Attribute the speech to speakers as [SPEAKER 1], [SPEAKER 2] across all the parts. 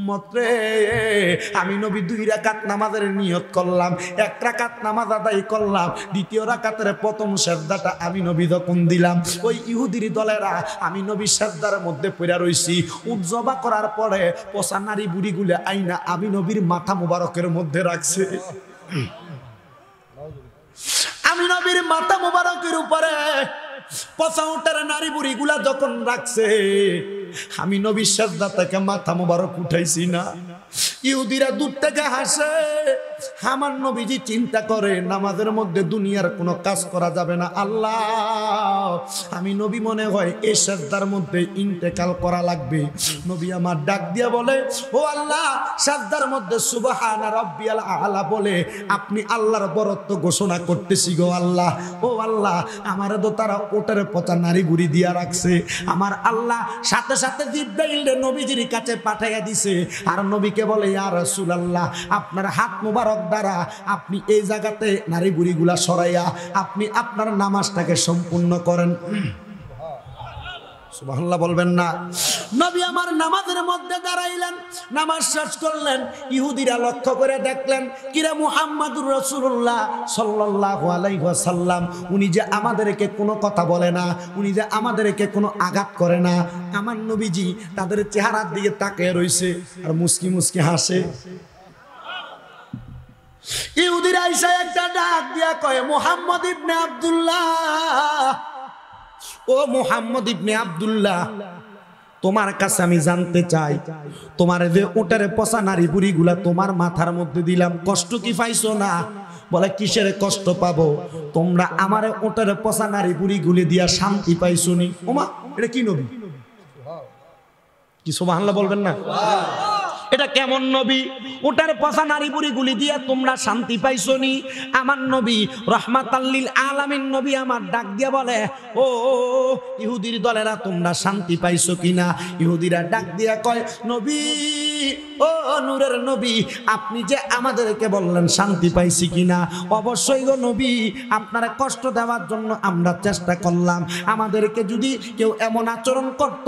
[SPEAKER 1] উম্মত রে, আমি নবী 2 রাকাত নামাজের নিয়ত করলাম, 1 রাকাত নামাজ আদায় করলাম, দ্বিতীয় রাকাতের প্রথম সিজদাটা আমি নবী যখন দিলাম, ওই ইহুদির দলেরা আমি নবী সিজদার মধ্যে পড়ে রইছি। উট জবা করার পরে পচা নারী বুড়িগুলো আইনা আমি নবীর মাথা মুবারকের মধ্যে রাখছে। আমি নবীর মাথা মুবারকের উপরে পচা উটের নারী বুড়িগুলা যখন রাখছে, আমি নবীর সিজদা থেকে মাথা মুবারক উঠাইছি না। ইহুদিরা দূর থেকে হাসে। আমার নবীজি চিন্তা করে নামাজের মধ্যে দুনিয়ার কোনো কাজ করা যাবে না। আল্লাহ, আমি নবী মনে হয় এই সিজদার মধ্যে ইন্তেকাল করা লাগবে। নবী আমার ডাক দিয়ে বলে, ও আল্লাহ, সিজদার মধ্যে সুবহানা রাব্বিয়াল আলা বলে আপনি আল্লাহর বরত্ব ঘোষণা করতেছি গো আল্লাহ। ও আল্লাহ, আমারে তো তারা ওটার পচা নারী বুড়ি দিয়া রাখছে। আমার আল্লাহ সাথে সাথে জিবরাইল নবীজির কাছে পাঠাইয়া দিছে, আর নবীকে বলে, ইয়া রাসূলুল্লাহ, আপনার হাত মুবারক দ্বারা আপনি এই জায়গাতে নারী বুড়িগুলা সরাইয়া আপনি আপনার নামাজটাকে সম্পূর্ণ করেন। সুবহানাল্লাহ বলবেন না? নবী আমার নামাজের মধ্যে দাঁড়াইলেন, নামাজ শেষ করলেন। ইহুদিরা লক্ষ্য করে দেখলেন, কিরে মুহাম্মাদুর রাসূলুল্লাহ সাল্লাল্লাহু আলাইহি ওয়াসাল্লাম, উনি যে আমাদেরকে কোনো কথা বলে না, উনি যে আমাদেরকে কোনো আঘাত করে না। আমার নবীজি তাদের চেহারার দিকে তাকিয়ে রইছে আর মুস্কি মুস্কি হাসে। ইহুদিরা এসে একটা ডাক দিয়া কয়, মুহাম্মদ ইবনে আব্দুল্লাহ, ও মুহাম্মদ ইবনে আব্দুল্লাহ, তোমার কাছে আমি জানতে চাই, তোমার যে উটের পচা নারী বুড়িগুলা তোমার মাথার মধ্যে দিলাম, কষ্ট কি পাইছো না? বলে, কিসের কষ্ট পাবো? তোমরা আমারে উটের পচা নারী বুড়িগুলি দিয়া শান্তি পাইছো নি? ওমা, এটা কি নবী? কি সুবহানাল্লাহ বলবেন না? এটা কেমন নবী? ওটার পচা নারী বুড়ি গুলি দিয়া তোমরা শান্তি পাইছো নি? আমার নবী রাহমাতাল লিল আলামিন নবী আমার ডাক দিয়া বলে, ও ইহুদির দলেরা, তোমরা শান্তি পাইছো কিনা? ইহুদিরা ডাক দিয়া কয়, নবী, ও নূরের নবী, আপনি যে আমাদেরকে বললেন শান্তি পাইছি কিনা? অবশ্যই গো নবী, আপনারা কষ্ট দেওয়ার জন্য আমরা চেষ্টা করলাম। আমাদেরকে যদি কেউ এমন আচরণ করত,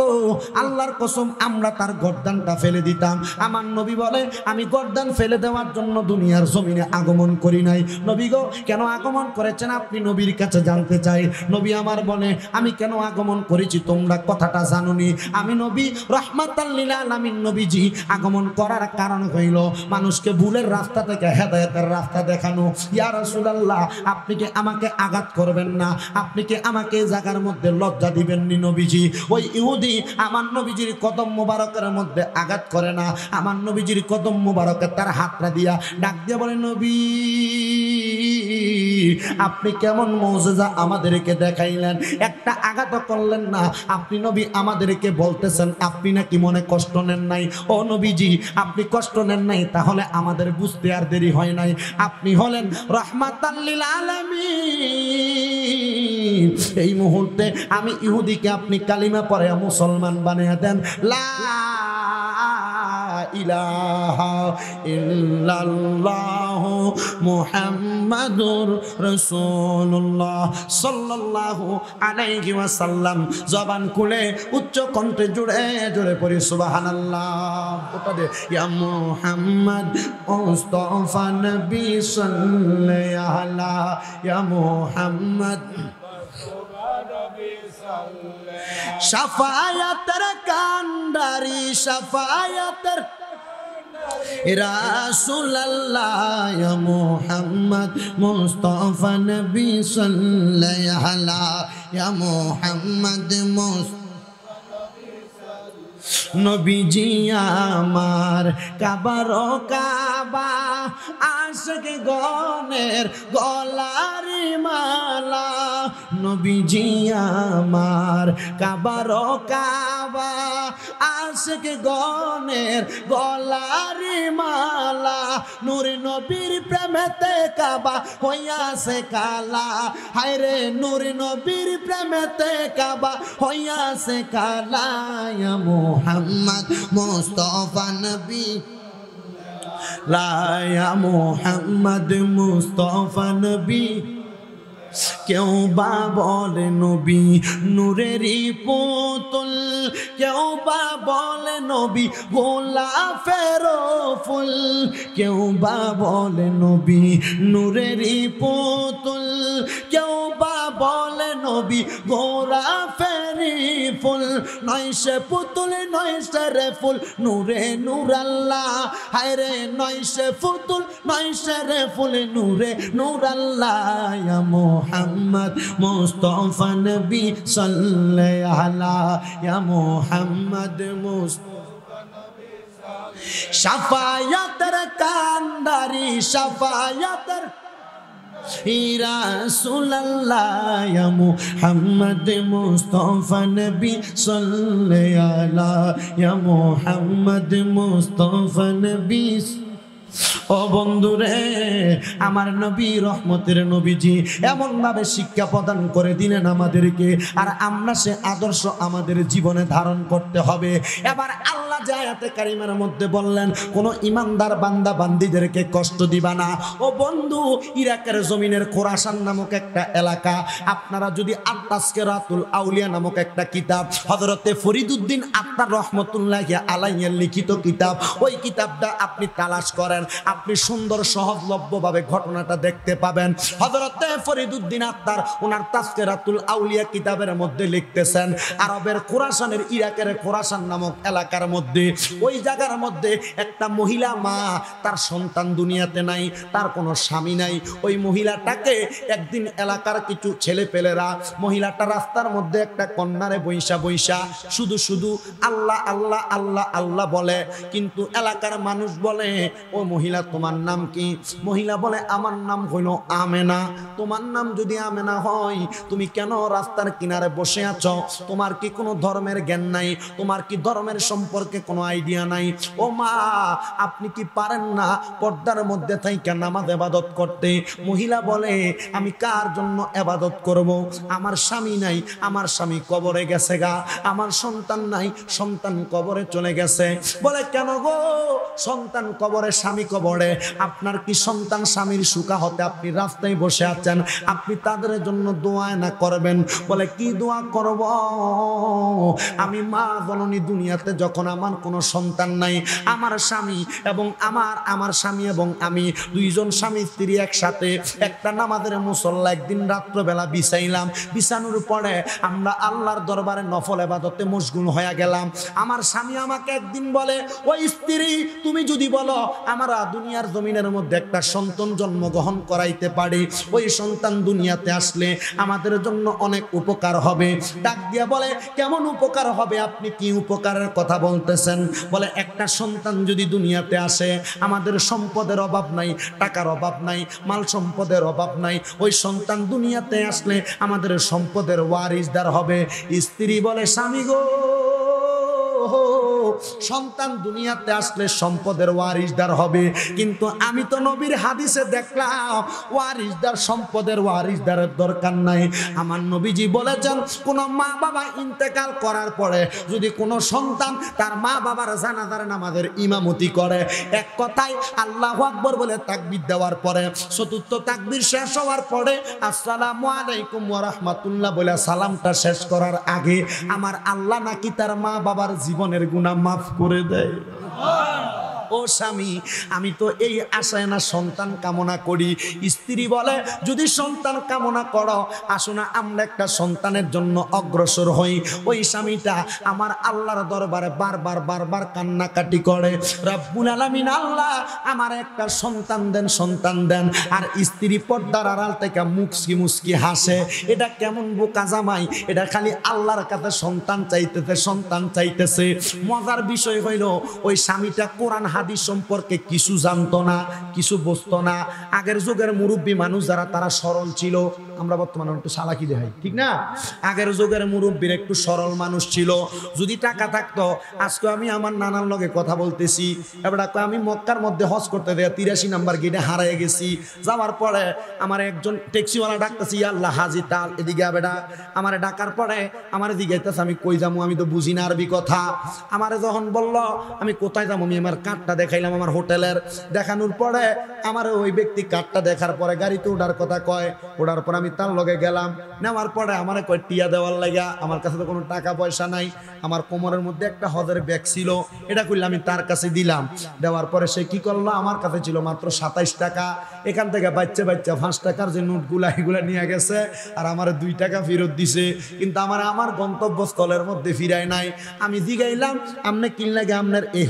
[SPEAKER 1] আল্লাহর কসম আমরা তার গর্দানটা ফেলে দিতাম। আমার নবী বলে, আমি গর্দান ফেলে দেওয়ার জন্য দুনিয়ার জমিনে আগমন করি নাই। নবী গো, কেন আগমন করেছেন আপনি নবীর কাছে জানতে চাই। নবী আমার বলে, আমি কেন আগমন করেছি তোমরা কথাটা জানোনি। আমি নবী রাহমাতাল লিল আলামিন নবীজি আগমন করার কারণ হইল মানুষকে ভুলের রাস্তা থেকে হেদায়েতের রাস্তা দেখানো। ইয়া রাসূলুল্লাহ, আপনি কি আমাকে আঘাত করবেন না? আপনি কি আমাকে এই জায়গার মধ্যে লজ্জা দিবেন নি নবীজি? ওই ইহুদি আমার নবীজির কদম মোবারকের মধ্যে আঘাত করে না, আমার নবীজির কদম মোবারকে তার হাতটা দিয়া ডাক দিয়া বলে, নবী, আপনি কেমন মুজিজা আমাদেরকে দেখাইলেন, একটা আঘাত করলেন না। আপনি নবী আমাদেরকে বলতেছেন আপনি নাকি মনে কষ্ট নেন নাই। ও নবীজি, আপনি কষ্ট নেন নাই, তাহলে আমাদের বুঝতে আর দেরি হয় নাই। আপনি হলেন রাহমাতাল লিল আলামিন। এই মুহূর্তে আমি ইহুদিকে আপনি কালিমা পড়ে মুসলমান বানিয়ে দেন। লা ইলাহা ইল্লাল্লাহু মুহাম্মাদুর রাসূলুল্লাহ সাল্লাল্লাহু আলাইহি ওয়াসাল্লাম। জবান খুলে উচ্চ কণ্ঠে জোরে জোরে পড়ি সুবহানাল্লাহ। ওটা দে, ইয়া মুহাম্মদ মুস্তাফা নবী সাল্লাল্লাহু আলা, ইয়া মুহাম্মদ শাফায়াতের কান্ডারি, শাফায়াতের রাসূলুল্লাহ, ইয়া মুহাম্মদ মুস্তাফা নবী সাল্লাল্লাহু আলা, ইয়া মুহাম্মদ নবীজি আমার কাবার কাবা, আশিক গণের গলারি মালা। নবীজি আমার কাবার কাবা, আশিক গণের গলারি মালা। নূর নবীর প্রেমেতে কাবা হইয়াছে কালা, হায়রে নূর নবীর প্রেমেতে কাবা হইয়াছে কালা। ইয়া মুহাম্মদ মুস্তাফা নবী, লা ইয়া মুহাম্মদ মুস্তাফা নবী। কেউ বা বলে নবী নূরেরই পুতুল, কেউ বা বলে নবী গোলাপের ফুল, কেউ বা বলে নবী নূরেরই পুতুল, কেউ বা বলে নবী গোরা ফেরি ফুল। নয় সে পুতুল নয় সে রে ফুল, নূরে নূর আল্লাহ। হায় রে নয় সে পুতুল নয় সে রে ফুল, নূরে নূর আল্লাহ। ইয়া মুহাম্মদ মুস্তাফা নবী সাল্লাল্লাহু আলা, ইয়া মুহাম্মদ মুস্তাফা নবী সাল্লাল্লাহু, শাফায়াতের কান্দারি শাফায়াতের রাসূলুল্লাহ, ইয়া মুহাম্মদ মুস্তাফা নবী সাল্লাল্লাহু আলা, ইয়া মুহাম্মদ মুস্তাফা নবী। ও বন্ধুরে, আমার নবী রহমতের নবীজি এমন ভাবে শিক্ষা প্রদান করে দিলেন আমাদেরকে, আর আমরা সে আদর্শ আমাদের জীবনে ধারণ করতে হবে। এবার আল্লাহ যে আয়াতে কারিমার মধ্যে বললেন, কোন ইমানদার বান্দা বান্দীদেরকে কষ্ট দিবা না। ও বন্ধু, ইরাকের জমিনের খোরাসান নামক একটা এলাকা, আপনারা যদি আত-তাজকিরাতুল আউলিয়া নামক একটা কিতাব, হযরতে ফরিদউদ্দীন আত্মার রহমতুল্লাহি আলাইহির লিখিত কিতাব, ওই কিতাবটা আপনি তালাশ করেন, আপনি সুন্দর সহজলভ্যভাবে ঘটনাটা দেখতে পাবেন। হযরতে ফরিদউদ্দীন আত্মার ওনার তাজকিরাতুল আউলিয়া কিতাবের মধ্যে লিখতেছেন, আরবের খোরাসানের ইরাকের খোরাসান নামক এলাকার মধ্যে, ওই জায়গার মধ্যে একটা মহিলা মা, তার সন্তান দুনিয়াতে নাই, তার কোনো স্বামী নাই। ওই মহিলাটাকে একদিন এলাকার কিছু ছেলেপেলেরা, মহিলাটা রাস্তার মধ্যে একটা কন্যারে বৈশা বৈশা শুধু শুধু আল্লাহ আল্লাহ আল্লাহ আল্লাহ বলে। কিন্তু এলাকার মানুষ বলে, ও মহিলা তোমার নাম কি? মহিলা বলে, আমার নাম হইল আমেনা। তোমার নাম যদি আমেনা হয়, তুমি কেন রাস্তার কিনারে বসে আছো? তোমার কি কোনো ধর্মের জ্ঞান নাই? তোমার কি ধর্মের সম্পর্কে কোনো আইডিয়া নাই? ও মা, আপনি কি পারেন না পর্দার মধ্যে থাইকা নামাজ ইবাদত করতে? মহিলা বলে, আমি কার জন্য ইবাদত করব? আমার স্বামী নাই, আমার স্বামী কবরে গেছে গা। আমার সন্তান নাই, সন্তান কবরে চলে গেছে। বলে, কেন গো? সন্তান কবরে, স্বামী কবরে, আপনার কি সন্তান স্বামীর সুখা হতে আপনি রাস্তায় বসে আছেন? আপনি তাদের জন্য দোয়া না করবেন? বলে, কি দোয়া করব? আমি মা জননী দুনিয়াতে যখন আমার কোনো সন্তান নাই, আমার স্বামী এবং আমার স্বামী এবং আমি দুইজন স্বামী স্ত্রী একসাথে একটা নামাজের মুসল্লা একদিন রাত্রবেলা বিছাইলাম। বিছানোর পরে আমরা আল্লাহর দরবারে নফল ইবাদতে মশগুল হয়ে গেলাম। আমার স্বামী আমাকে একদিন বলে, ওই স্ত্রী, তুমি যদি বলো আমরা দুনিয়ার জমিনের মধ্যে একটা সন্তান জন্মগ্রহণ করাইতে পারি, ওই সন্তান দুনিয়াতে আসলে আমাদের জন্য অনেক উপকার হবে। ডাক দিয়া বলে, কেমন উপকার হবে? আপনি কি উপকারের কথা বলতেছেন? বলে, একটা সন্তান যদি দুনিয়াতে আসে, আমাদের সম্পদের অভাব নাই, টাকার অভাব নাই, মাল সম্পদের অভাব নাই। ওই সন্তান দুনিয়াতে আসলে আমাদের সম্পদের ওয়ারিসদার হবে। স্ত্রী বলে, স্বামী গো, সন্তান দুনিয়াতে আসলে সম্পদের ওয়ারিসদার হবে, কিন্তু আমি তো নবীর হাদিসে দেখলাম ওয়ারিসদার, সম্পদের ওয়ারিসদারের দরকার নাই। আমার নবীজি বলেছেন, কোন মা বাবা ইন্তেকাল করার পরে যদি কোনো সন্তান তার মা বাবার জানাজার নামাজের ইমামতি করে, এক কথায় আল্লাহু আকবার বলে তাকবীর দেওয়ার পরে, চতুর্থ তাকবীর শেষ হওয়ার পরে আসসালামু আলাইকুম ওয়া রাহমাতুল্লাহ বলে সালামটা শেষ করার আগে আমার আল্লাহ নাকি তার মা বাবার জীবনের গুনাহ মাফ করে দেয়। ও স্বামী, আমি তো এই আশায় না সন্তান কামনা করি। স্ত্রী বলে, যদি সন্তান কামনা করো, আসো না আমরা একটা সন্তানের জন্য অগ্রসর হই। ওই স্বামীটা আমার আল্লাহর দরবারে বারবার বারবার কান্নাকাটি করে, রব্বুল আলামিন আল্লাহ আমার একটা সন্তান দেন, সন্তান দেন। আর স্ত্রী পর্দার আড়াল থেকে মুচকি মুচকি হাসে। এটা কেমন বোকা জামাই, এটা খালি আল্লাহর কাছে সন্তান চাইতেছে, সন্তান চাইতেছে। মজার বিষয় হইল, ওই স্বামীটা কোরআন হাদিস সম্পর্কে কিছু জানতো না, কিছু বুঝতো না। আগের যুগের মুরব্বী মানুষ যারা, তারা সরল ছিল। আমরা বর্তমানে একটু চালাকি দেখাই, ঠিক না? আগের যুগের মুরব্বীর একটু সরল মানুষ ছিল। যদি টাকা থাকতো, আজকে আমি আমার নানার লগে কথা বলতেছি, এবার আমি মক্কার মধ্যে হজ করতে দেয়া 83 নাম্বার গেটে হারিয়ে গেছি। যাওয়ার পরে আমার একজন ট্যাক্সিওয়ালা ডাকতেছি, আল্লাহ হাজি তাল এদিকে বেটা। আমার ডাকার পরে আমার দিকে আমি কই যাবো, আমি তো বুঝি না আরবি কথা। আমার যখন বলল আমি কোথায় যাবো, আমি আমার কাঠ কার্ডটা দেখাইলাম আমার হোটেলের। দেখানোর পরে আমার ওই ব্যক্তি কার্ডটা দেখার পরে গাড়িতে ওঠার কথা কয়। ওঠার পর আমি তার লগে গেলাম, নেওয়ার পরে আমার কয় টিয়া দেওয়ার লাগা। আমার কাছে তো কোনো টাকা পয়সা নাই, আমার কোমরের মধ্যে একটা হজের ব্যাগ ছিল, এটা করলে আমি তার কাছে দিলাম। দেওয়ার পরে সে কি করলো, আমার কাছে ছিল মাত্র 27 টাকা। এখান থেকে বাচ্চা 5 টাকার যে নোটগুলা এগুলা নিয়ে গেছে, আর আমার 2 টাকা ফেরত দিছে। কিন্তু আমার গন্তব্যস্থলের মধ্যে ফিরায় নাই। আমি জিগাইলাম, আপনি কি লাগে আপনার এই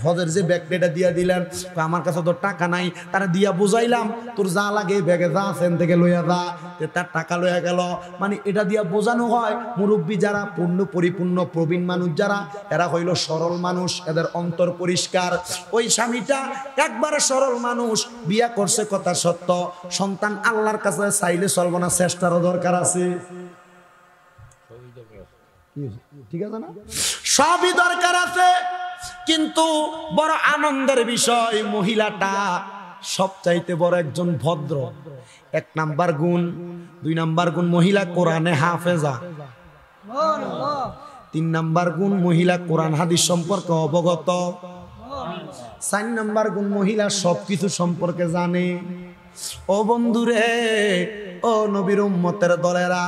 [SPEAKER 1] হজের যে ব্যাগটা দিয়া দিলেন? আমার কাছে তো টাকা নাই। তারা দিয়া বুঝাইলাম, তোর যা লাগে ব্যাগে যা সেন থেকে লইয়া যা। তার টাকা লইয়া গেল। মানে এটা দিয়া বোঝানো হয় মুরব্বী যারা পরিপূর্ণ প্রবীণ মানুষ যারা, এরা হইল সরল মানুষ, এদের অন্তর পরিষ্কার। ওই স্বামীটা একবারে সরল মানুষ, বিয়া করছে কথা সত্য, সন্তান আল্লাহর কাছে চাইলে চলবো না, চেষ্টারও দরকার আছে। ঠিক আছে না? সবই দরকার আছে। কিন্তু বড় আনন্দের বিষয়, মহিলাটা সবচাইতে বড় একজন ভদ্র। 1 নাম্বার গুণ। 2 নাম্বার গুণ, মহিলা কোরআনে হাফেজা। 3 নাম্বার গুণ, মহিলা কোরআন হাদিস সম্পর্কে অবগত। 4 নাম্বার গুণ, মহিলা সবকিছু সম্পর্কে জানে। ও বন্ধুরে, ও নবীর উম্মতের দলেরা,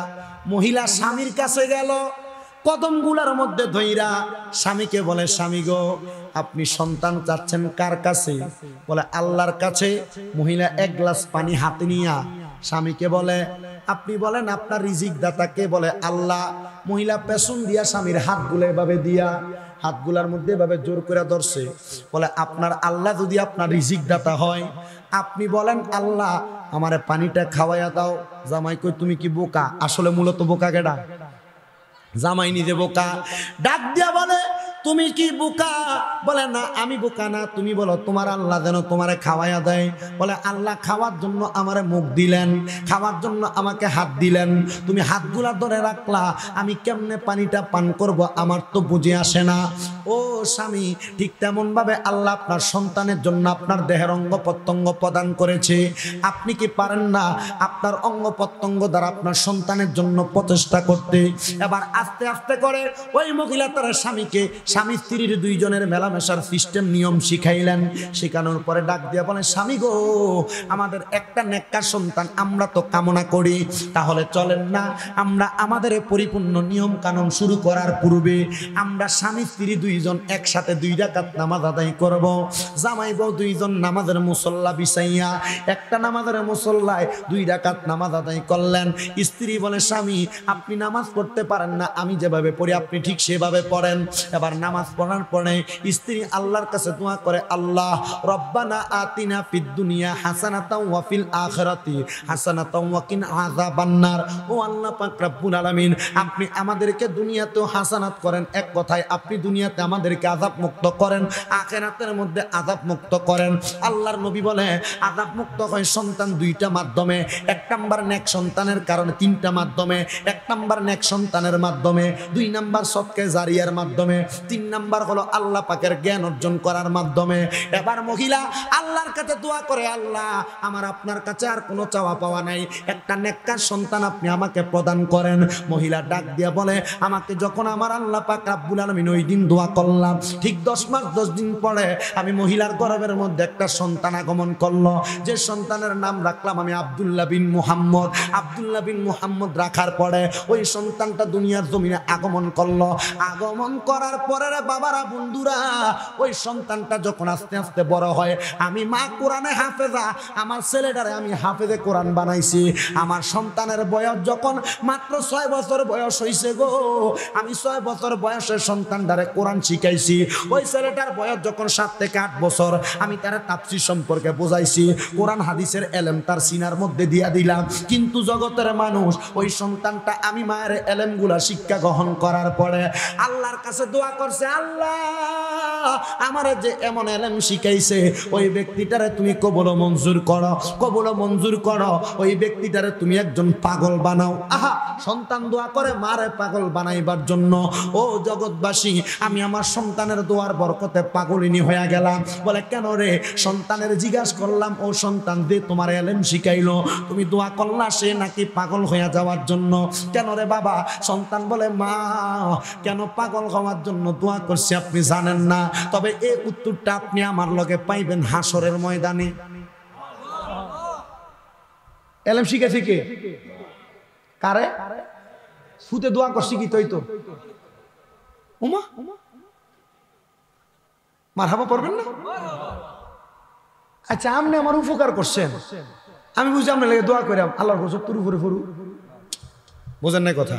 [SPEAKER 1] মহিলা স্বামীর কাছে গেল, কদমগুলার মধ্যে ধইরা স্বামীকে বলে, স্বামী গো, আপনি সন্তান চাচ্ছেন কার কাছে? বলে আল্লাহর কাছে। মহিলা 1 গ্লাস পানি হাতে নিয়া স্বামীকে বলে, আপনি বলেন আপনার রিজিক দাতাকে? বলে আল্লাহ। মহিলা পেছন দিয়া স্বামীর হাতগুলো এভাবে দিয়া, হাতগুলার মধ্যে এভাবে জোর করে ধরছে। বলে আপনার আল্লাহ যদি আপনার রিজিক দাতা হয়, আপনি বলেন আল্লাহ আমারে পানিটা খাওয়াইয়া দাও। জামাই কই, তুমি কি বোকা? আসলে মূলত বোকা কেডা? জামাই নিজে বোকা। ডাক দিয়া বলে, তুমি কি বোকা? বলে না, আমি বোকা না। তুমি বলো তোমার আল্লাহ যেন তোমারে খাওয়াইয়া দেয়। বলে আল্লাহ খাওয়ার জন্য আমারে মুখ দিলেন, খাওয়ার জন্য আমাকে হাত দিলেন, তুমি হাতগুলা ধরে রাখলা, আমি কেমনে পানিটা পান করব? আমার তো বুঝে আসে না। ও স্বামী, ঠিক তেমন ভাবে আল্লাহ আপনার সন্তানের জন্য আপনার দেহের অঙ্গ প্রত্যঙ্গ প্রদান করেছে। আপনি কি পারেন না আপনার অঙ্গ প্রত্যঙ্গ দ্বারা আপনার সন্তানের জন্য প্রচেষ্টা করতে? এবার আস্তে আস্তে করে ওই মহিলা তার স্বামীকে, স্বামী স্ত্রীর 2 জনের মেলামেশার সিস্টেম নিয়ম শিখাইলেন। শেখানোর পরে ডাক দিয়া বলে, স্বামী গো, আমাদের একটা নেককার সন্তান আমরা তো কামনা করি, তাহলে চলেন না আমরা আমাদের পরিপূর্ণ নিয়ম কানুন শুরু করার পূর্বে আমরা স্বামী স্ত্রী 2 জন একসাথে 2 রাকাত নামাজ আদায় করব। জামাই বউ 2 জন নামাজের মুসল্লা বিছাইয়া একটা নামাজের মুসল্লায় 2 রাকাত নামাজ আদায় করলেন। স্ত্রী বলে, স্বামী আপনি নামাজ পড়তে পারেন না, আমি যেভাবে পড়ি আপনি ঠিক সেভাবে পড়েন। এবার নামাজ পড়ার পরে স্ত্রী আল্লাহর কাছে দোয়া করে, আল্লাহ রব্বানা আতিনা ফিদ দুনিয়া হাসানাতাও ওয়া ফিল আখিরাতি হাসানাতাও ওয়া কিনা আযাবান্নার। ও আল্লাহ পাক রব্বুল আলামিন, আপনি আমাদেরকে দুনিয়াতেও হাসানাত করেন, এক কথায় আপনি দুনিয়াতে আমাদেরকে আযাব মুক্ত করেন, আখিরাতের মধ্যে আযাব মুক্ত করেন। আল্লাহর নবী বলে, আযাব মুক্ত হয় সন্তান 2টা মাধ্যমে। 1 নাম্বার নেক সন্তানের কারণে, 3টা মাধ্যমে। 1 নাম্বার নেক সন্তানের মাধ্যমে, 2 নাম্বার সদকা জারিয়ার মাধ্যমে, 3 নাম্বার হলো আল্লাহ পাকের জ্ঞান অর্জন করার মাধ্যমে। এবার মহিলা আল্লাহর কাছে দোয়া করে, আল্লাহ আমার আপনার কাছে আর কোনো চাওয়া পাওয়া নাই, একটা নেককার সন্তান আপনি আমাকে প্রদান করেন। মহিলা ডাক দিয়া বলে, আমাকে যখন আমার আল্লাহ পাক রব্বুল আলামিন ওই দিন দোয়া করলাম, ঠিক 10 মাস 10 দিন পরে আমি মহিলার গর্ভের মধ্যে একটা সন্তান আগমন করলো, যে সন্তানের নাম রাখলাম আমি আব্দুল্লাহ বিন মুহাম্মদ। আব্দুল্লাহ বিন মুহাম্মদ রাখার পরে ওই সন্তানটা দুনিয়ার জমিনে আগমন করলো। আগমন করার পরে রে বাবারা, বন্ধুরা, ওই সন্তানটা যখন আস্তে আস্তে বড় হয়, আমি মা কোরআনে হাফেজা, আমার ছেলেটারে আমি হাফেজে কোরআন বানাইছি। আমার সন্তানের বয়স যখন মাত্র 6 বছর বয়স হইছে গো, আমি 6 বছর বয়সের সন্তানটারে কোরআন শিখাইছি। ওই ছেলেটার বয়স যখন 7 থেকে 8 বছর, আমি তার তাফসীর সম্পর্কে বুঝাইছি, কোরআন হাদিসের এলেম তার সিনার মধ্যে দিয়া দিলাম। কিন্তু জগতের মানুষ, ওই সন্তানটা আমি মায়ের এলেমগুলা শিক্ষা গ্রহণ করার পরে আল্লাহর কাছে দোয়া করছে, আল্লাহ আমারে যে এমন এলেম শিখাইছে, ওই ব্যক্তিটারে তুমি কবুল মঞ্জুর করো, কবুল মঞ্জুর করো, ওই ব্যক্তিটারে তুমি একজন পাগল বানাও। আহা, সন্তান দোয়া করে মারে পাগল বানাইবার জন্য। ও জগৎবাসী, আমি আমার সন্তানের দোয়ার বরকতে পাগলিনী হয়ে গেলাম। বলে কেন রে? সন্তানের জিজ্ঞাসা করলাম, ও সন্তান দে তোমার এলেম শিখাইলো, তুমি দোয়া করলা সে নাকি পাগল হয়ে যাওয়ার জন্য। কেন রে বাবা? সন্তান বলে, মা কেন পাগল হওয়ার জন্য দোয়া করছি আপনি জানেন না, তবে এই উত্তরটা আপনি আমার লগে পাইবেন হাসরের ময়দানে। এলেম শিখেছি কে? কারে? ফুতে দোয়া করছি কি তুই তো উমা মারহাবা পড়বেন না? আচ্ছা আপনি আমার উপকার করছেন, আমি বুঝি আপনার লেগে দোয়া করে আল্লাহর গোসব তুর উপরে ফুরু, বোঝেন না কথা?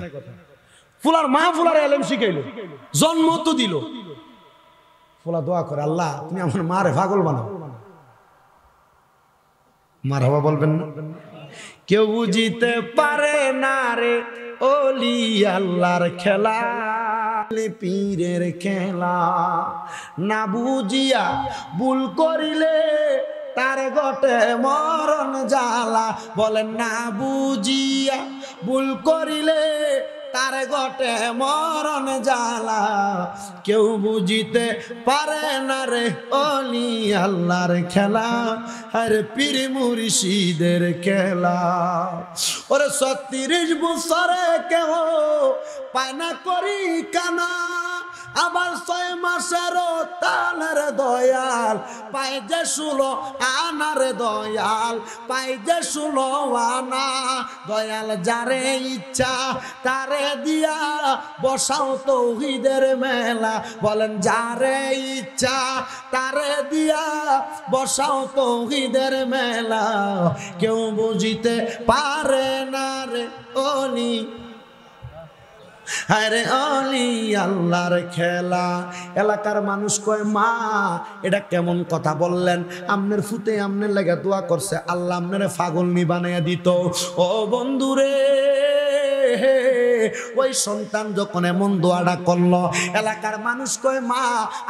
[SPEAKER 1] ফুলার মা ফুলার এলেম শিখাইলো, জন্ম তো দিল, ফুলা দোয়া করে আল্লাহ তুমি আমার মারে পাগল বানাও। মারহাবা বলবেন না? কেউ বুঝিতে পারে না রে ওলি আল্লাহর খেলা, পীরের খেলা, না বুঝিয়া ভুল করিলে তার গটে মরণ জ্বালা। বলেন না বুঝিয়া ভুল করিলে তার গটে মরণ জ্বালা, কেউ বুঝিতে পারে না রে ওলি আল্লাহর খেলা, আরে পীর মুর্শিদের খেলা। ওরে 36 বছরে কেউ পায় না করি কানা, আবার 6 মাসেরও তানের দয়াল পায় যে 16 আনার দয়াল পায় যে 16 আনা। দয়াল যারে ইচ্ছা তারে দিয়া বসাও তৌহিদের মেলা। বলেন যারে ইচ্ছা তারে দিয়া বসাও তৌহিদের মেলা, কেউ বুঝিতে পারে না রে ওলি আরে ওলি আল্লাহর খেলা। এলাকার মানুষ কয় মা এটা কেমন কথা বললেন, আমনের ফুতে আমনের লাগা দোয়া করছে আল্লাহ আমনের পাগল নি বানাইয়া দিত। ও বন্ধুরে ওই সন্তান যখন এমন দোয়াটা করলো, এলাকার মানুষ কয় মা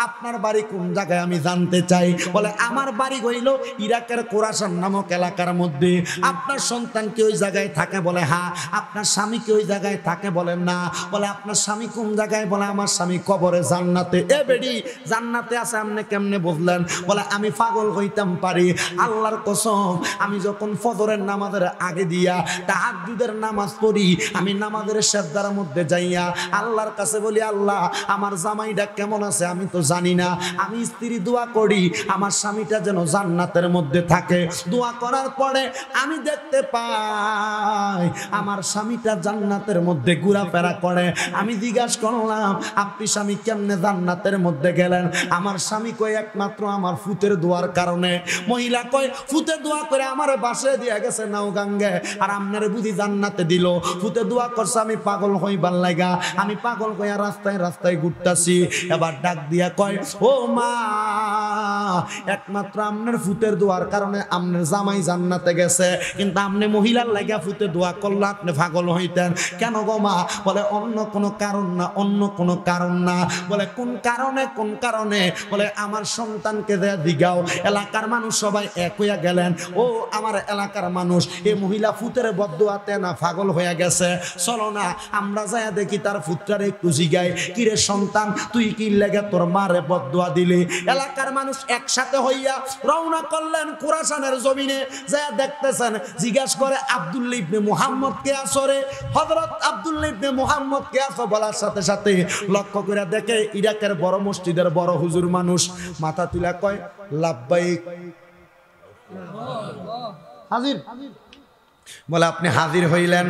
[SPEAKER 1] আপনার বাড়ি কোন জায়গায় আমি জানতে চাই। বলে আমার বাড়ি হইল ইরাকের কোরাসান নামক এলাকার মধ্যে। আপনার সন্তান কি ওই জায়গায় থাকে? বলে হ্যাঁ। আপনার স্বামী কি ওই জায়গায় থাকে? বলে না। বলে আপনার স্বামী কোন জায়গায়? বলে আমার স্বামী কবরে জান্নাতে। এ বেডি জান্নাতে আছে আপনি কেমনে বুঝলেন? বলে আমি পাগল হইতাম পারি, আল্লাহর কসম আমি যখন ফজরের নামাজের আগে দিয়া তাহাজ্জুদের নামাজ পড়ি, আমি নামাজের সেজদার মধ্যে যাইয়া আল্লাহর কাছে বলি আল্লাহ আমার জামাইটা কেমন আছে আমি তো জানি না, আমি স্ত্রী দোয়া করি আমার স্বামীটা যেন জান্নাতের মধ্যে থাকে। দোয়া করার পরে আমি দেখতে পাই আমার স্বামীটা জান্নাতের মধ্যে ঘোরাফেরা করে। আমি জিজ্ঞাসা করলাম আপনি স্বামী কেমনে জান্নাতের মধ্যে গেলেন? আমার স্বামী কয় একমাত্র আমার ফুতের দোয়ার কারণে। মহিলা কয় ফুতের দোয়া করে আমার বাসে দিয়ে গেছে নাওগাঙ্গে, আর আপনারে বুঝি জান্নাতে দিল। ফুতে দোয়া করছে আমি পাগল হইবার লাগা, আমি পাগল হইয়া রাস্তায় রাস্তায় ঘুরতাছি। এবার ডাক দিয়া কয় ও মা একমাত্র আপনার ফুতের দোয়ার কারণে আপনার জামাই জান্নাতে গেছে, কিন্তু আপনি মহিলার লাগা ফুতে দোয়া করলে আপনি পাগল হইতেন কেন গো মা? বলে অন্য কোনো কারণ না, অন্য কোনো কারণ না। বলে কোন কারণে? কোন কারণে? বলে আমার সন্তানকে দেয়া দিগাও। এলাকার মানুষ সবাই এক হইয়া গেলেন। ও আমার এলাকার মানুষ এই মহিলা ফুতের বদদোয়াতে না পাগল হয়ে গেছে, চলো না আমরা যাইয়া দেখি তার ফুতটারে একটু জিগাই, কিরে সন্তান তুই কি লেগে তোর মারে বদদোয়া দিলি? এলাকার মানুষ একসাথে হইয়া রওনা করলেন খোরাসানের জমিনে। যাইয়া দেখতেছেন, জিজ্ঞাসা করে আব্দুল্লাহ ইবনে মুহাম্মদ কে আসরে? হযরত আব্দুল্লাহ ইবনে মুহাম্মদ কে আসো বলার সাথে সাথে লক্ষ্য করে দেখে ইরাকের বড় মসজিদের বড় হুজুর মানুষ। মাথা তুলা কয় লাব্বাইক, হাজির। বলে আপনি হাজির হইলেন,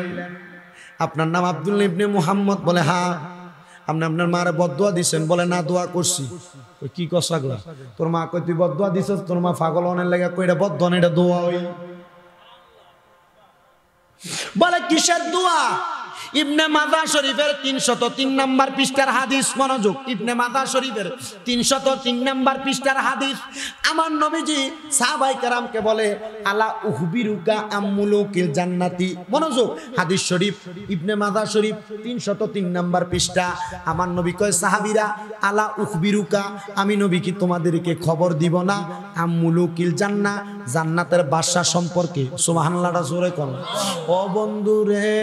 [SPEAKER 1] আপনার নাম আব্দুল্লাহ ইবনে মুহাম্মদ? বলে হ্যাঁ। আপনি আপনার মারে বদদোয়া দিছেন? বলে না দোয়া করছি। কি কষাগলা তোর মা কই তুই বদদোয়া দিছস? তোর মা পাগল অনের লাগা কই এটা বদদোয়া না এটা দোয়া হই। বলে কিসের দোয়া? ইবনে মাজাহ শরীফের 303 নম্বর পৃষ্ঠার হাদিস, মনোযোগ। ইবনে মাজাহ শরীফের 303 নম্বর পৃষ্ঠার হাদিস। আমার নবীজি সাহাবায়ে কেরামকে বলে আলা উখবিরুকা আম্মুলুকিল জান্নাতি। মনোযোগ, হাদিস শরীফ ইবনে মাজাহ শরীফ 303 নম্বর পৃষ্ঠা। আমার নবী কয় সাহাবীরা আলা উখবিরুকা, আমি নবী কি তোমাদেরকে খবর দিব না? মুলুকিল জান্নাহ, জান্নাতের বাদশা সম্পর্কে। সুবহানাল্লাহটা জোরে কোন। ও বন্ধু রে,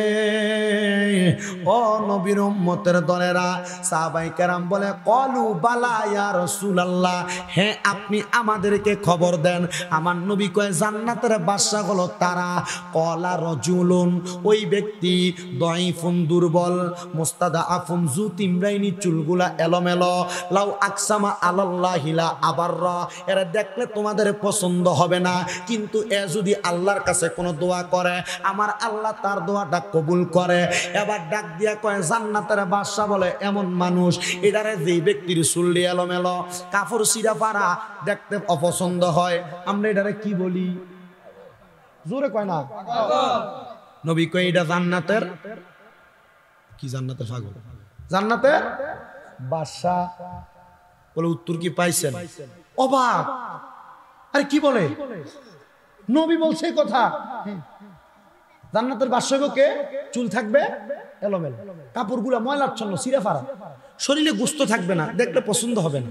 [SPEAKER 1] ও নবীর উম্মতের দলেরা, সাহাবায়ে কেরাম বলে ক্বালু বালা ইয়া রাসূলুল্লাহ, হ্যাঁ আপনি আমাদেরকে খবর দেন। আমার নবী কয় জান্নাতের বাদশা হলো তারা। ক্বালা রাজুলুন, ওই ব্যক্তি দাঈফুন, দুর্বল, মুস্তাদাআফুন, যু তিমরাইনি, চুলগুলা এলোমেলো, লাউ আকসামা আলাল্লাহি লা আবাররা, এরা দেখলে তোমাদের পছন্দ হবে না, কিন্তু এ যদি আল্লাহর কাছে কোনো দোয়া করে আমার আল্লাহ তার দোয়াটা কবুল করে। এবার ডাক দিয়া কয় জান্নাতের বাদশা বলে এমন মানুষ, এটারে যেই ব্যক্তির চুল এলোমেলো, কাপড় ছিঁড়া পারা, দেখতে অপছন্দ হয়, আমরা এটারে কি বলি? জোরে কয় না। নবী কয় এটা জান্নাতের কি? জান্নাতের পাগল, জান্নাতের বাদশা। বলে উত্তর কি পাইছেন? অবাক। আরে কি বলে? নবী বলছে কথা। জান্নাতের বাদশা কে? চুল থাকবে এলোমেলো, কাপড়গুলো ময়লাচ্ছন্ন, ছিঁড়ে ফাড়া, শরীরে গোস্ত থাকবে না, দেখলে পছন্দ হবে না,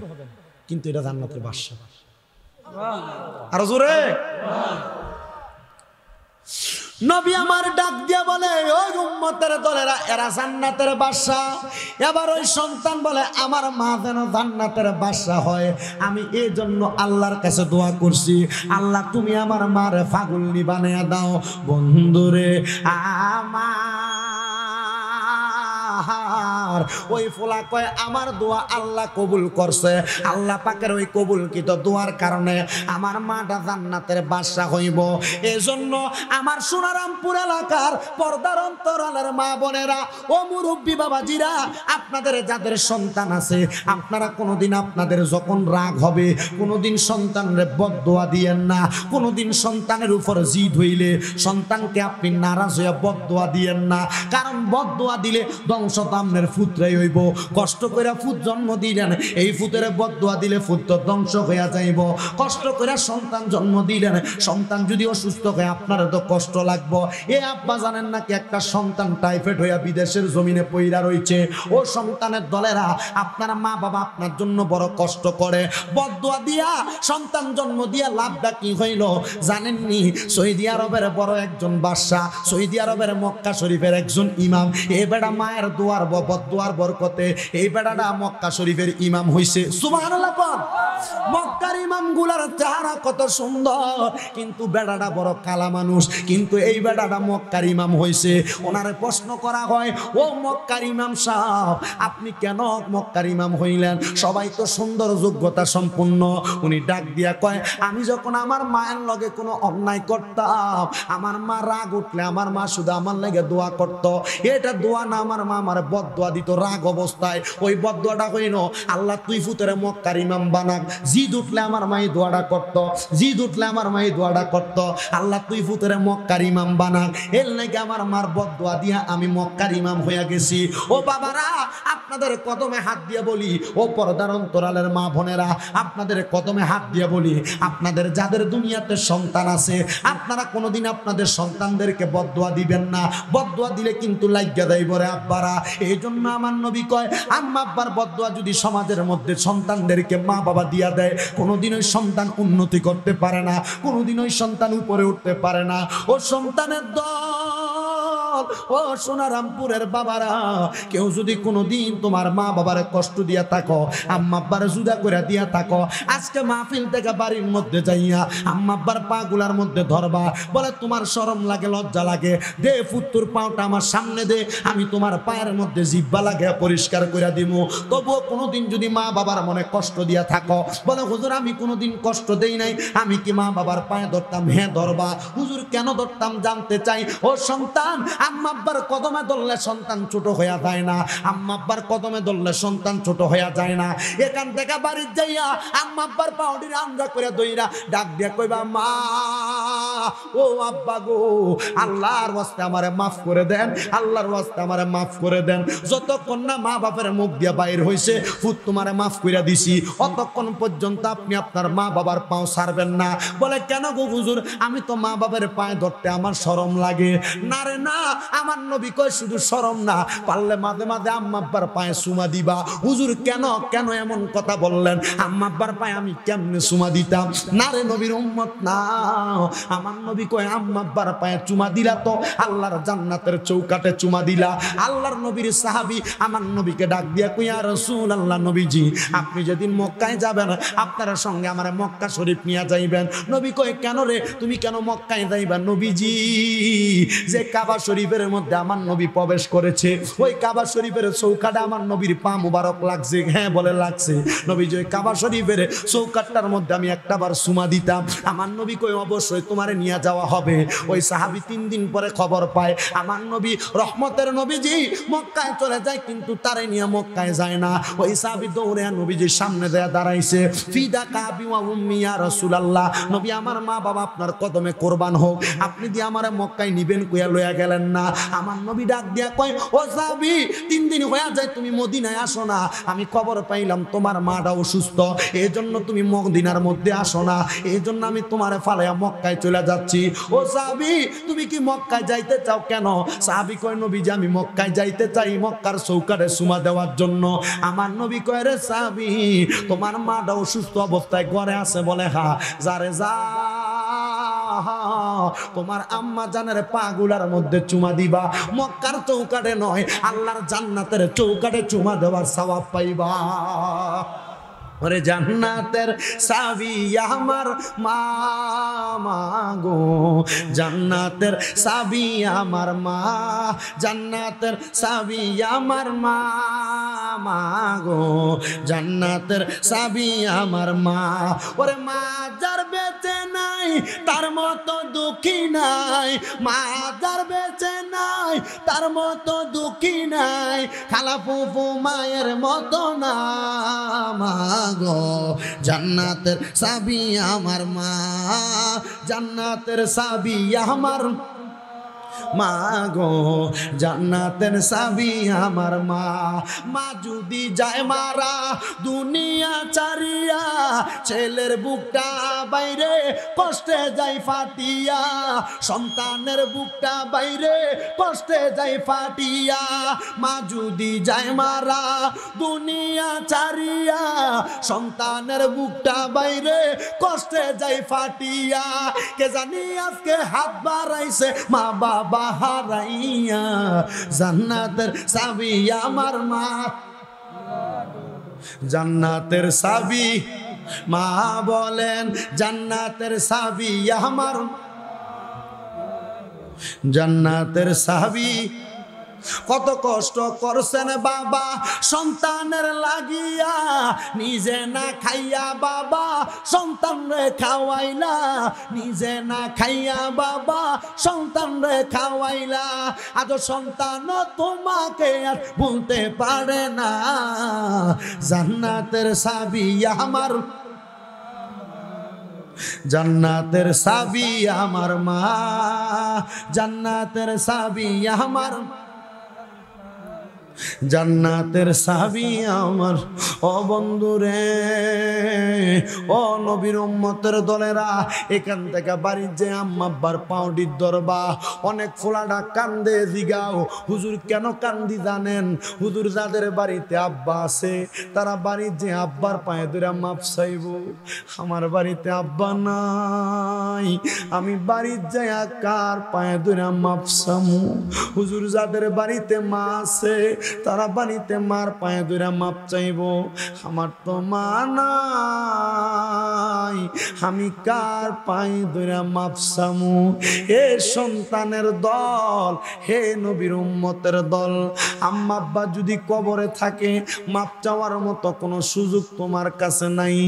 [SPEAKER 1] কিন্তু এটা জান্নাতের বাদশা। আরো জোরে। নবী আমার ডাক দিয়া বলে ওই উম্মতের দলেরা, এরা জান্নাতের বাদশা। এবার ওই সন্তান বলে আমার মা যেন জান্নাতের বাদশা হয়, আমি এই জন্য আল্লাহর কাছে দোয়া করছি, আল্লাহ তুমি আমার মারে ফাগুলনি বানিয়ে দাও। বন্ধুরে আমার ওই ফোলা কয় আমার দোয়া আল্লাহ কবুল করছে। আল্লাহ পাকের ওই কবুলকৃত দোয়ার কারণে আমার মাটা জান্নাতের বাদশা হইব। এজন্য আমার সোনারামপুর এলাকার পর্দার অন্তরালের মা বোনেরা, ও মুরব্বী বাবাজিরা, আপনাদের যাদের সন্তান আছে, আপনারা কোনোদিন আপনাদের যখন রাগ হবে, কোনোদিন সন্তানের বদদোয়া দিয়েন না। কোনোদিন সন্তানের উপর জিদ হইলে সন্তানকে আপনি নারাজ হইয়া বদদোয়া দিয়েন না, কারণ বদদোয়া দিলে ধ্বংস তো আপনার ফুতরাই হইব। কষ্ট করে ফুত জন্ম দিলেন, এই ফুতের বদদোয়া দিলে ফুত তো ধ্বংস হইয়া যাইব। কষ্ট করে সন্তান জন্ম দিলেন, সন্তান যদি অসুস্থ হয় আপনার তো কষ্ট লাগবো। এ আব্বা জানেন নাকি একটা সন্তান টাইফয়েড হইয়া বিদেশের জমিনে পইরা রইছে। ও সন্তানের দলেরা, আপনারা মা বাবা আপনার জন্য বড় কষ্ট করে, বদদোয়া দিয়া সন্তান জন্ম দিয়া লাভটা কি হইল জানেননি? সৌদি আরবের বড় একজন বাদশা, সৌদি আরবের মক্কা শরীফের একজন ইমাম, এ বেটা মায়ের দোয়ার বদদোয়ার বরকতে এই বেটাটা মক্কা শরীফের ইমাম হইছে। সুবহানাল্লাহ। মক্কার ইমাম গুলার চেহারা কত সুন্দর, কিন্তু বেটাটা বড় কালা মানুষ, কিন্তু এই বেটাটা মক্কার ইমাম হইছে। ওনারে প্রশ্ন করা হয়, ও মক্কার ইমাম সাহেব, আপনি কেন মক্কার ইমাম হইলেন? সবাই তো সুন্দর যোগ্যতা সম্পন্ন। উনি ডাক দিয়া কয়, আমি যখন আমার মায়ের লগে কোনো অন্যায় করতাম, আমার মা রাগ উঠলে আমার মা শুধু আমার লাগে দোয়া করত। এটা দোয়া না, আমার মা আমার বদদোয়া দিত রাগ অবস্থায়। ওই বদদোয়াটা কইনো, আল্লাহ তুই ফুতের মক্কার ইমাম বানাক। জিদ উঠলে আমার মাই দোয়াটা করত, জিদ উঠলে আমার মাই দোয়াটা করত, আল্লাহ তুই ফুতের মক্কার ইমাম বানাক। এর নাকি আমার মার বদদোয়া দিয়া আমি মক্কার ইমাম হইয়া গেছি। ও বাবারা, আপনাদের কদমে হাত দিয়ে বলি, ও পর্দার অন্তরালের মা বোনেরা, আপনাদের কদমে হাত দিয়ে বলি, আপনাদের যাদের দুনিয়াতে সন্তান আছে, আপনারা কোনোদিন আপনাদের সন্তানদেরকে বদদোয়া দিবেন না। বদদোয়া দিলে কিন্তু লাগিয়া দেয় বরে আব্বারা। এই জন্য আমার নবী কয়, আম্মা আব্বার বদদোয়া যদি সমাজের মধ্যে সন্তানদেরকে মা বাবা দিয়া দেয়, কোনোদিন ওই সন্তান উন্নতি করতে পারে না, কোনোদিন ওই সন্তান উপরে উঠতে পারে না। ও সন্তানের দল, ও সোনারামপুরের বাবারা, কেউ যদি কোনোদিন তোমার মা বাবার কষ্ট দিয়া থাকো, আম্মা আব্বার জুদা করে দিয়া থাকো, আজকে মাহফিল থেকে বাড়ির মধ্যে যাইয়া আম্মা আব্বার পা গুলার মধ্যে ধরবা, বলে তোমার শরম লাগে, লজ্জা লাগে, দে ফুত্তুর পাওটা আমার সামনে দে, আমি তোমার পায়ের মধ্যে জিব্বা লাগে পরিষ্কার করে দিব। তবুও কোনোদিন যদি মা বাবার মনে কষ্ট দিয়া থাকো, বলে হুজুর আমি কোনোদিন কষ্ট দেই নাই, আমি কি মা বাবার পায়ে ধরতাম? হ্যাঁ ধরবা। হুজুর কেন ধরতাম জানতে চাই। ও সন্তান, আম্মা আব্বার কদমে ধরলে সন্তান ছোট হইয়া যায় না, আম্মা আব্বার কদমে ধরলে সন্তান ছোট হইয়া যায় না। এখান থেকে বাড়ির যাইয়া আম্মা আব্বার পাউডির আমরা করে দইরা ডাক দিয়া কইবা, মা ও আব্বা গো, আল্লাহর ওয়াস্তে আমারে মাফ করে দেন, আল্লাহর ওয়াস্তে আমারে মাফ করে দেন। যতক্ষণ না মা বাপের মুখ দিয়া বাইর হইছে ফুত তোমারে মাফ কইরা দিছি, অতক্ষণ পর্যন্ত আপনি আপনার মা বাবার পাও ছাড়বেন না। বলে কেন গো হুজুর, আমি তো মা বাবার পায়ে ধরতে আমার শরম লাগে। না রে না, আমার নবী কয় শুধু শরম না, পারলে মাঝে মাঝে আম্মা আব্বার পায়ে চুমা দিবা। হুজুর কেন কেন এমন কথা বললেন? আম্মা আব্বার পায়ে আমি কেমনে চুমা দিতাম? না রে, নবীর উম্মত না, আমার নবী কয় আম্মা আব্বার পায়ে চুমা দিলা তো আল্লাহর জান্নাতের চৌকাটে চুমা দিলা। আল্লাহর নবীর সাহাবী আমার নবীকে ডাক দিয়া কই, ইয়া রাসূলুল্লাহ, নবীজি আপনি যেদিন মক্কায় যাবেন আপনার সঙ্গে আমার মক্কা শরীফ নিয়ে যাইবেন। নবী কয় কেন রে, তুমি কেন মক্কায় যাইবা? নবীজি, যে কাবা শরীফের মধ্যে আমার নবী প্রবেশ করেছে, ওই কাবা শরীফের চৌকাটা আমার নবীর পা মুবারক লাগছে। হ্যাঁ বলে লাগছে। নবীজি, ওই কাবা শরীফের চৌকাটার মধ্যে আমি একটাবার সুমা দিতাম। আমার নবী কই অবশ্যই তোমারে নিয়ে যাওয়া হবে। ওই সাহাবী 3 দিন পরে খবর পায় আমার নবী রহমতের নবীজি মক্কায় চলে যায়, কিন্তু তারে নিয়ে মক্কায় যায় না। ওই সাহাবী দৌড়ে নবীজির সামনে দেয়া দাঁড়াইছে, ফিদা কাবি ওয়া উম্মি ইয়া রাসূলুল্লাহ, নবী আমার মা বাবা আপনার কদমে কোরবান হোক, আপনি দিয়ে আমারে মক্কায় নিবেন কইয়া লইয়া গেলেন না। আমার নবী ডাক দিয়া কয়, ও সাহাবী, 3 দিন হয়ে যায় তুমি মদিনায় আসো না, আমি খবর পাইলাম তোমার মাটা অসুস্থ, এই জন্য তুমি মদিনার মধ্যে আসো না, এই জন্য আমি তোমারে ফালাইয়া মক্কায় চলে যাচ্ছি। ও সাহাবী, তুমি কি মক্কায় যাইতে চাও? কেন? সাহাবী কয়, নবীজি আমি মক্কায় যাইতে চাই মক্কার চৌকাটে সুমা দেওয়ার জন্য। আমার নবী কয়, রে সাহাবী, তোমার মাটা অসুস্থ অবস্থায় ঘরে আছে? বলে হ্যাঁ। যারে যা তোমার আম্মা জানের পাগুলার মধ্যে চুমা দিবা, মক্কার চৌকাটে নয় আল্লাহর জান্নাতের চৌকাটে চুমা দেওয়ার সওয়াব পাইবা। ওরে জান্নাতের চাবি আমার মা, মা গো, জান্নাতের চাবি আমার মা, জান্নাতের চাবি আমার মা, মা গো, জান্নাতের চাবি আমার মা। ওরে মা যার বেঁচে নাই তার মতো দুঃখী নাই, মা যার বেঁচে নাই তার মতো দুঃখী নাই, খালা ফুফু মায়ের মতো না মা গো, জান্নাতের চাবি আমার মা, জান্নাতের চাবি আমার মা গো, জান্নাতের চাবি আমার মা। মা যদি যায় মারা দুনিয়া চারিয়া, ছেলের বুকটা বাইরে কষ্টে যায় ফাটিয়া, সন্তানের বুকটা বাইরে কষ্টে যায় ফাটিয়া। মা যদি যায় মারা দুনিয়া চারিয়া, সন্তানের বুকটা বাইরে কষ্টে যায় ফাটিয়া। কে জানি আজকে হাত বাড়াইছে মা বাবা হারাইয়া, জান্নাতের চাবি আমার মা, জান্নাতের চাবি মা বলেন, জান্নাতের চাবি আমার, জান্নাতের চাবি। কত কষ্ট করছেন বাবা সন্তানের লাগিয়া, নিজে না খাইয়া বাবা সন্তান রে খাওয়াইলা, নিজে না খাইয়া বাবা সন্তান রে খাওয়াইলা। আজ সন্তান তোমাকে আর বলতে পারে না, জান্নাতের চাবি আমার, জান্নাতের চাবি আমার মা, জান্নাতের চাবি আমার, জান্নাতের চাবি আমার। ও বন্ধুরে, ও নবীর উম্মতের দলেরা, এখান থেকে বাড়ির যে আম্মা আব্বার পাউডির দরবা, অনেক ফোলাডা কান্দে, জিগাও হুজুর কেন কান্দি জানেন? হুজুর যাদের বাড়িতে আব্বা আছে তারা বাড়ির যে আব্বার পায়ে ধরে মাপ চাইব। আমার বাড়িতে আব্বা নাই, আমি বাড়ির যাই কার পায়ে ধরে মাপ চামু? হুজুর যাদের বাড়িতে মা আছে তারা বাড়িতে মার পায়ে ধরে মাপ চাইব। আমার তো মা নাই, আমি কার পায়ে ধরে মাপ চামু? হে সন্তানের দল, হে নবীর উম্মতের দল, আম্মা আব্বা যদি কবরে থাকে মাপ চাওয়ার মতো কোনো সুযোগ তোমার কাছে নাই।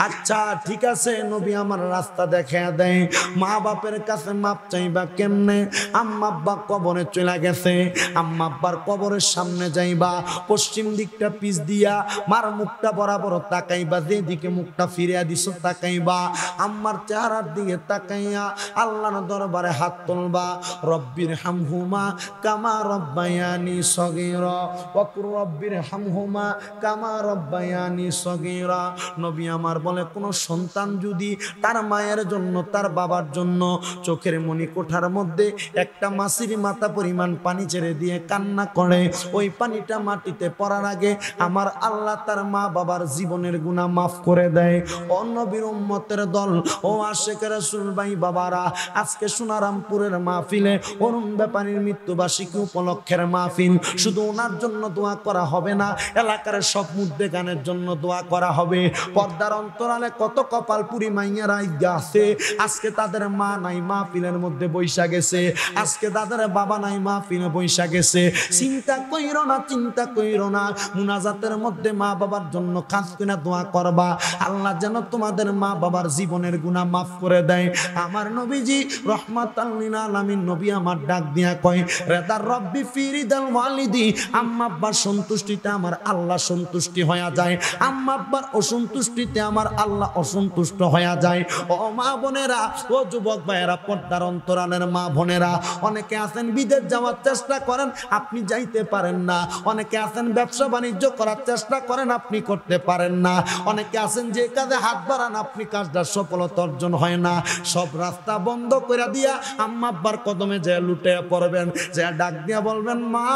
[SPEAKER 1] আচ্ছা ঠিক আছে, নবী আমার রাস্তা দেখা দেয়, মা বাপের কাছে মাপ চাইবা কেমনে? আম্মা আব্বা কবরে চলে গেছে, আম্মা আব্বার কবরের সামনে যাইবা, পশ্চিম দিকটা পিছ দিয়া মার মুখটা বরাবর তাকাইবা, যেদিকে মুখটা ফিরিয়া দিছো তাকাইবা। আম্মার চেহারার দিকে তাকাইয়া আল্লাহর দরবারে হাত তুলবা। রব্বির হামহুমা কামা রব্বায়ানি সগীরা ওয়া কুর রব্বির হামহুমা কামা রব্বায়ানি সগীরা। নবী আমার বলে কোন সন্তান যদি তার মায়ের জন্য তার বাবার জন্য চোখের মনি কোঠার মধ্যে একটা মাছির মাথা পরিমাণ পানি ছেড়ে দিয়ে কান্না করে, ওই পানিটা মাটিতে পড়ার আগে আমার আল্লাহ তার মা বাবার জীবনের গুনাহ মাফ করে দেয়। ও নবীর উম্মতের দল, ও আশিক রাসূল ভাই বাবারা, আজকে সোনারামপুরের মাহফিলে অরুণ ব্যাপারীর মৃত্যুবার্ষিকী উপলক্ষের মাহফিল। শুধু ওনার জন্য দোয়া করা হবে না, এলাকার সব মুদ্দে গানের জন্য দোয়া করা হবে। পর্দার অন্তরালে কত কপালপুরি মাইয়ারা আছে, আজকে তাদের মা নাই মাহফিলের মধ্যে বৈশা গেছে, আজকে তাদের বাবা নাই মাহফিলে বৈশা গেছে। চিন্তা কইরো না, চিন্তা কইরো না, মুনাজাতের মধ্যে মা বাবার জন্য খাস কিনা দোয়া করবা, আল্লাহ যেন তোমাদের মা বাবার জীবনের গুনাহ মাফ করে দেয়। আমার নবীজি রহমাতাল লিল আলামিন নবী আমার ডাক দিয়া কয়, রেদার রব্বি ফিরিদাল ওয়ালিদি, আম্মা আব্বার সন্তুষ্টিতে আমার আল্লাহ সন্তুষ্টি হয়ে যায়, আম্মা আব্বার অসন্তুষ্টিতে আমার আল্লাহ অসন্তুষ্ট হয়ে যায়। ও মা বোনেরা, ও যুবক ভাইয়েরা, পর্দার অন্তরালের মা বোনেরা, অনেকে আছেন বিদেশ যাওয়ার চেষ্টা করেন, আপনি যাইতে পারেন না। অনেকে আছেন ব্যবসা বাণিজ্য করার চেষ্টা করেন, আপনি করতে পারেন না। অনেকে আছেন যে কাজে হাত বাড়ান, আপনি কাজটা সফলতা অর্জন হয় না। সব রাস্তা বন্ধ করে দিয়া আম্মা আব্বার কদমে যে লুটে পড়বেন, যে ডাক দিয়া বলবেন, মা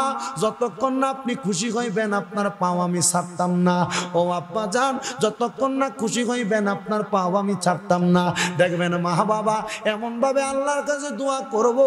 [SPEAKER 1] যতক্ষণ না আপনি খুশি হইবেন আপনার পাও আমি ছাড়তাম না। ও আব্বা যান, যতক্ষণ না খুশি হইবেন আপনার পাও আমি ছাড়তাম না। দেখবেন মা বাবা এমন ভাবে আল্লাহর কাছে দোয়া করব,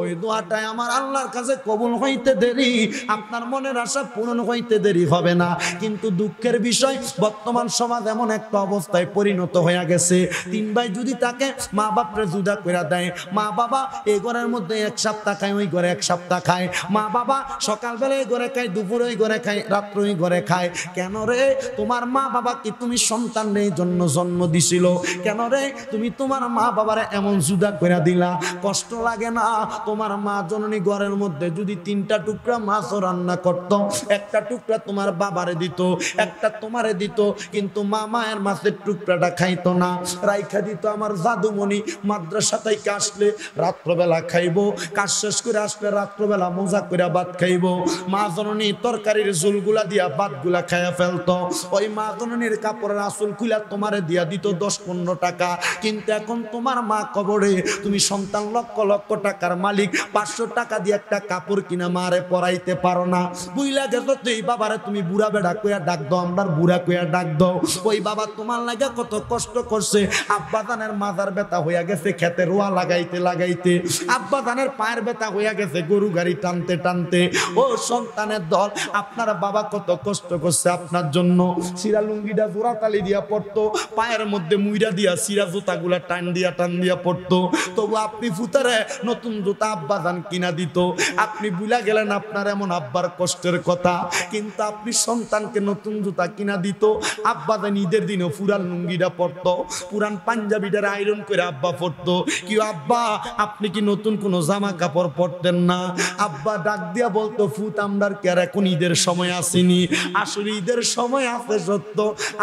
[SPEAKER 1] ওই দোয়াটাই আমার আল্লাহর কাছে কবুল হইতে দেরি, আপনার মনের আশা পূরণ হইতে দেরি হবে না। কিন্তু দুঃখের বিষয়, বর্তমান সমাজ এমন একটা অবস্থায় পরিণত হয়ে গেছে, তিন ভাই যদি তাকে মা বাপরে জুদা করে দেয়, মা বাবা এই ঘরের মধ্যে এক সপ্তাহ খায়, ওই ঘরে এক সপ্তাহ খায়, মা বাবা সকালবেলা এই ঘরে খায়, দুপুরে ওই ঘরে খায়, রাত্রে ওই ঘরে খায়। কেন রে? তোমার মা বাবা কি তুমি সন্তান নেই জন্য জন্ম দিছিল? কেন রে তুমি তোমার মা বাবারে এমন জুদা করে দিলা? কষ্ট লাগে না? তোমার মা জননী ঘরের মধ্যে যদি 3টা টুকরা মাছ রান্না করত, একটা টুকরা তোমার বাবারে দিত, একটা তোমারে দিত, কিন্তু মা মায়ের মাছের টুকরাটা খাইতো না, রাইখা দিত। আমার জাদুমণি মাদ্রাসা থেকে আসলে রাত্রবেলা খাইবো, কাজ শেষ করে আসলে রাত্রবেলা মজা করে ভাত খাইবো। মা জননী তরকারির ঝোলগুলা দিয়া ভাতগুলা খাইয়া ফেলতো। ওই মা জননীর কাপড়ের আসল খুলা তোমারে দিয়া দিত 10-15 টাকা। কিন্তু এখন তোমার মা কবরে, তুমি সন্তান লক্ষ লক্ষ টাকার মালিক, 500 টাকা দিয়ে একটা কাপড় কিনা মারে পরাইতে পারো না। বুইলা গেছো তো এই বাবারে তুমি বুড়া বেড়া কইয়া ডাক দাও, আমরা বুড়া কইয়া ডাক দাও। ওই বাবা তোমার লাগা কত কষ্ট করছে, আব্বা জানের মাজার ব্যথা হইয়া গেছে খেতে রোয়া লাগাইতে লাগাইতে, আব্বা জানের পায়ের ব্যথা হইয়া গেছে গরু গাড়ি টানতে টানতে। ও সন্তানের দল, আপনার বাবা কত কষ্ট করছে আপনার জন্য। সিরা লুঙ্গিটা জোড়া তালি দিয়া পড়তো, পায়ের মধ্যে মুইরা দিয়া সিরা জুতাগুলা টান দিয়া পড়তো, তবু আপনি ফুতারে নতুন জুতা আব্বা জান কিনা দিত। আপনি ভুলা গেলেন আপনার এমন আব্বার কষ্টের কথা, কিন্তু আপনি সন্তানকে নতুন জুতা কিনা দিত। আব্বা জান ঈদের দিনও পুরান লুঙ্গিটা পড়তো, পুরান পাঞ্জাবিটার আয়রন করে আব্বা পড়তো। কি আব্বা আপনি কি নতুন কোনো জামা কাপড় পরতেন না? আব্বা ডাক দিয়া বলতো, ফুত আমরার কে এখন ঈদের সময় আসেনি। আসলে ঈদের সময় আছে সত্য,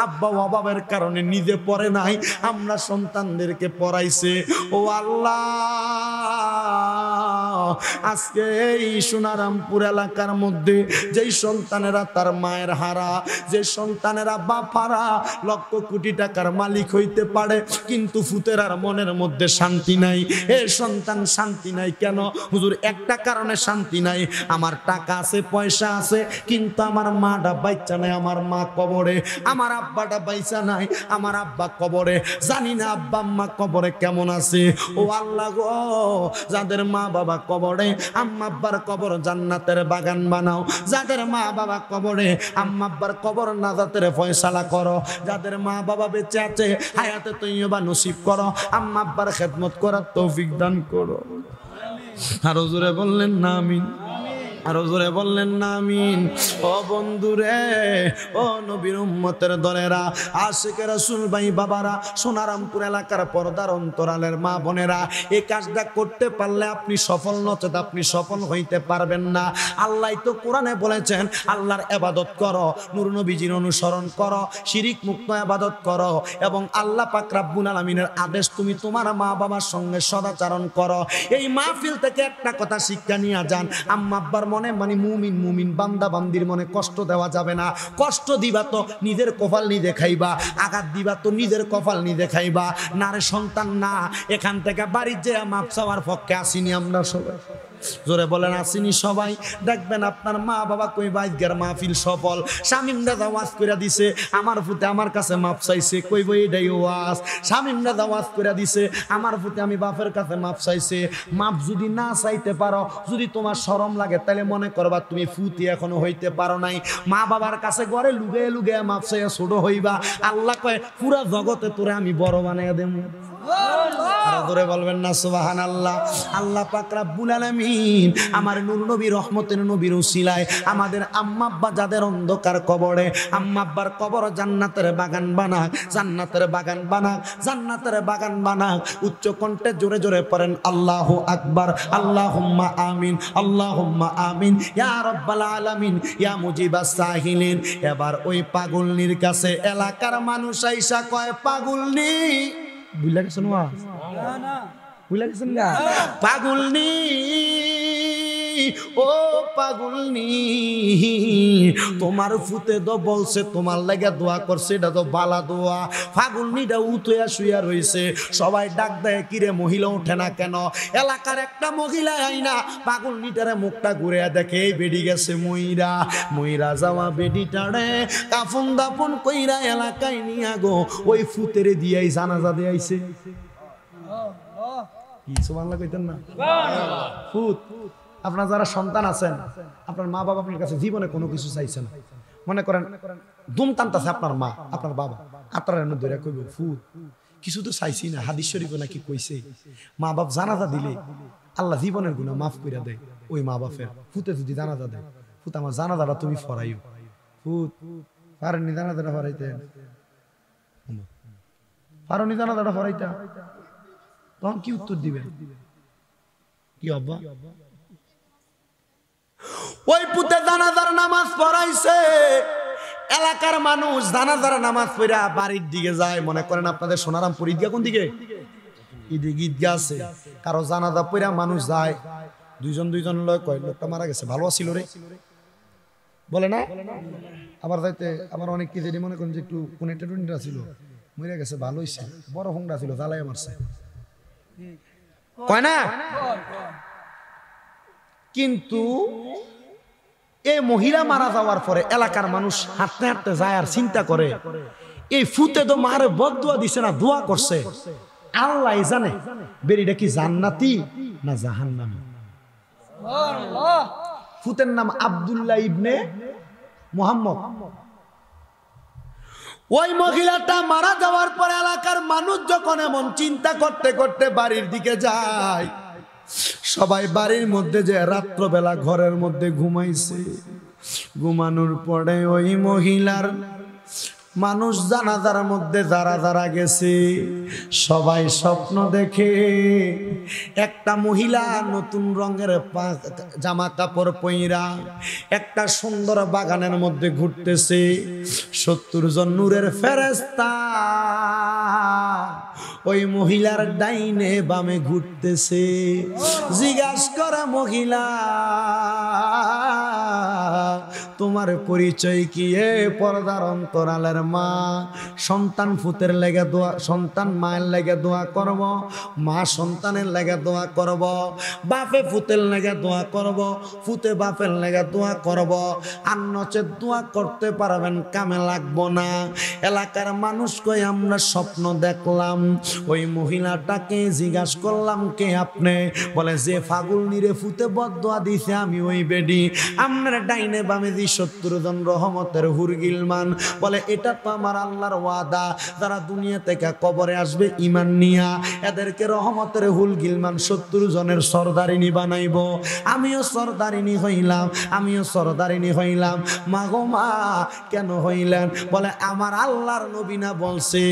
[SPEAKER 1] আব্বা অভাবের কারণে নিজে পড়ে নাই, আমরা সন্তানদেরকে পড়াইছে। ও আল্লাহ, আজকে এই সোনারামপুর এলাকার মধ্যে যেই সন্তানেরা তার মায়ের হারা, যে সন্তানেরা বাপ হারা, লক্ষ কোটি টাকার মালিক হইতে পারে, কিন্তু ফুতেরার মনের মধ্যে শান্তি নাই। এ সন্তান শান্তি নাই কেন? হুজুর একটা কারণে শান্তি নাই, আমার টাকা আছে পয়সা আছে, কিন্তু আমার মাটা বাচ্চা নাই, আমার মা কবরে, আমার আব্বাটা বাইচা নাই, আমার আব্বা কবরে, জানি না আব্বা আম্মা কবরে কেমন আছে। ও আল্লাহ গো, যাদের মা বাবা কবরে, আম্মা আব্বার কবর জান্নাতের বাগান বানাও। যাদের মা বাবা কবরে, আম্মা আব্বার কবর নাজাতের ফয়সালা করো। যাদের মা বাবা বেঁচে আছে, হায়াতে তৈয়বা নসিব করো, আম্মা আব্বার খেদমত করার তৌফিক দান করো। আর হুজুরে বললেন না আমিন। আরো জোরে বললেন না আমিন। ও বন্ধুরে, ও নবীর উম্মতের দলেরা, আশিকে রাসূল ভাই বাবারা, সোনারামপুর এলাকার পর্দার অন্তরালের মা বোনেরা, এই কাজটা করতে পারলে আপনি সফল, নচেত আপনি সফল হইতে পারবেন না। আল্লাহ তো কোরআনে বলেছেন আল্লাহর ইবাদত করো, নূর নবীজির অনুসরণ করো, শিরিক মুক্ত ইবাদত করো, এবং আল্লাহ পাক রব্বুল আলামিনের আদেশ তুমি তোমার মা বাবার সঙ্গে সদাচরণ করো। এই মাহফিল থেকে একটা কথা শিক্ষা নিয়ে যান, আম্মা আব্বার মনে মানে মুমিন বান্দা বান্দির মনে কষ্ট দেওয়া যাবে না। কষ্ট দিবা তো নিজের কপাল নিজে খাইবা, আঘাত দিবা তো নিজের কপাল নিজে খাইবা। নারে সন্তান না, এখান থেকে বাড়ির যে মাপ চাওয়ার পক্ষে আসিনি আমরা সবাই। জোরে বলেন আসিনি সবাই। দেখবেন আপনার মা বাবা কই বাইকের মাহফিল সফল, শামিম দাদা ওয়াজ করে দিছে, আমার ফুতে আমার কাছে মাপ চাইছে, কইব এটাই ওয়াজ। শামিম দাদা ওয়াজ করে দিছে, আমার ফুতে আমি বাপের কাছে মাপ চাইছে। মাপ যদি না চাইতে পারো, যদি তোমার শরম লাগে, তাহলে মনে করবা তুমি ফুতি এখনো হইতে পারো নাই। মা বাবার কাছে ঘরে লুগে লুগে মাপ চাইয়া ছোট হইবা। আল্লাহ কয় পুরা জগতে তোরে আমি বড় বানাইয়া দেব। ধরে বলবেন না সুবহানাল্লাহ। আল্লাহ পাক রব্বুল আলামিন আমার নূর নবী রহমতের নবীর উসিলায় আমাদের আম্মা আব্বা যাদের অন্ধকার কবরে, আম্মা আব্বার কবর জান্নাতের বাগান বানাক, জান্নাতের বাগান বানাক, জান্নাতের বাগান বানাক। উচ্চ কণ্ঠে জোরে জোরে পড়েন আল্লাহু আকবার, আল্লাহুম্মা আমিন, আল্লাহুম্মা আমিন ইয়া রাব্বাল আলামিন ইয়া মুজিবাস সাহিলিন। এবার ওই পাগলনির কাছে এলাকার মানুষ আইসা কয়, পাগলনি বুঝলা গেছেন ওয়া না বুঝলা গেছেন না, পাগলনি ও পাগলনি, তোমার ফুতে তো বলছে তোমার লাগে দোয়া করছে, এটা তো বালা দোয়া। পাগলনিটা উঠে শুয়া রইছে, সবাই ডাক দেয় কিরে মহিলা ওঠে না কেন? এলাকার একটা মহিলা আইনা পাগলনিটারে মুখটা ঘুরে দেখে বেডি গেছে মইরা। মইরা যাওয়া বেডিটারে কাফন দাপন কইরা এলাকায় নিয়া গো ওই ফুতেরে দিয়াই জানাজা দিয়ে আইছে। কি সুবহানাল্লাহ কইতেন না? ফুত। আপনার যারা সন্তান আছেন, আপনার মা বাবা আপনার কাছে জীবনে কোনো কিছু চাইছেন, মনে করেন দুম টানতাছে আপনার মা আপনার বাবা, আপনার মধ্যে কইব ফুত কিছু তো চাইছি না, হাদিস শরীফে নাকি কইছে মা বাপ জানাজা দিলে আল্লাহ জীবনের গুনাহ মাফ কইরা দেয়। ওই মা বাপের ফুতে যদি জানাজা দেয়, ফুত আমার জানাজাটা তুমি ফরাইও। ফুত পারেননি জানাজাটা ফরাইতে, পারোনি জানাজাটা ফরাইতা, তখন কি উত্তর দিবেন? কি আব্বা ওই পুতে জানাজার নামাজ পড়াইছে, এলাকার মানুষ জানাজার নামাজ পড়া বাড়ির দিকে যায়। মনে করেন আপনাদের সোনারামপুর ঈদগাহ কোন দিকে? ঈদগাহ আছে, কারো জানাজা পড়া মানুষ যায়, দুইজন লোক কয় লোকটা মারা গেছে, ভালো ছিল রে বলে না। আবার যাইতে আমার অনেক কি যদি মনে করেন যে একটু কোন একটা টুনিটা ছিল, মরে গেছে, ভালো হইছে, বড় হোংটা ছিল, জ্বালাই মারছে, কয় না। কিন্তু এই মহিলা মারা যাওয়ার পরে এলাকার মানুষ হাঁটতে হাঁটতে যায় আর চিন্তা করে এই ফুতে তো মারে বদদুয়া দিছে না, দোয়া করছে, আল্লাহ জানে বেরিটা কি জান্নাতি না জাহান্নামী। ফুতের নাম আব্দুল্লাহ ইবনে মুহাম্মদ। ওই মহিলাটা মারা যাওয়ার পরে এলাকার মানুষ যখন এমন চিন্তা করতে করতে বাড়ির দিকে যায়, সবাই বাড়ির মধ্যে যে রাত্রবেলা ঘরের মধ্যে ঘুমাইছে, ঘুমানোর পরে ওই মহিলার মানুষ জানাজার মধ্যে যারা যারা গেছে সবাই স্বপ্ন দেখে একটা মহিলা নতুন রঙের জামা কাপড় পইরা একটা সুন্দর বাগানের মধ্যে ঘুরতেছে। 70 জন নূরের ফেরেশতা ওই মহিলার ডাইনে বামে ঘুরতেছে। জিজ্ঞাসা করা মহিলা তোমার পরিচয় কি? এ পর্দার অন্তরালের মা, সন্তান ফুতের লেগে দোয়া, সন্তান মায়ের লেগে দোয়া করব, মা সন্তানের লেগে দোয়া করব, বাপে ফুতের লেগে দোয়া করব, ফুতে বাপের লেগে দোয়া করব, আর নচেত দোয়া করতে পারবেন কামে লাগবো না। এলাকার মানুষ কই আমরা স্বপ্ন দেখলাম। ওই মহিলাটাকে জিজ্ঞাসা করলাম কে আপনি? বলে যে ফাগুল নিরে ফুতে বদদোয়া দিছে আমি ওই বেডি। আপনার ডাইনে বামে যে 70 জন রহমতের হুরগিলমান। বলে এটা তো আমার আল্লাহর ওয়াদা, যারা দুনিয়া থেকে কবরে আসবে ঈমান নিয়া এদেরকে রহমতের হুরগিলমান 70 জনের সরদারিনী বানাইব। আমিও সরদারিনী হইলাম, আমিও সরদারিনী হইলাম। মা গো মা, কেন হইলেন? বলে আমার আল্লাহর নবী না বলছে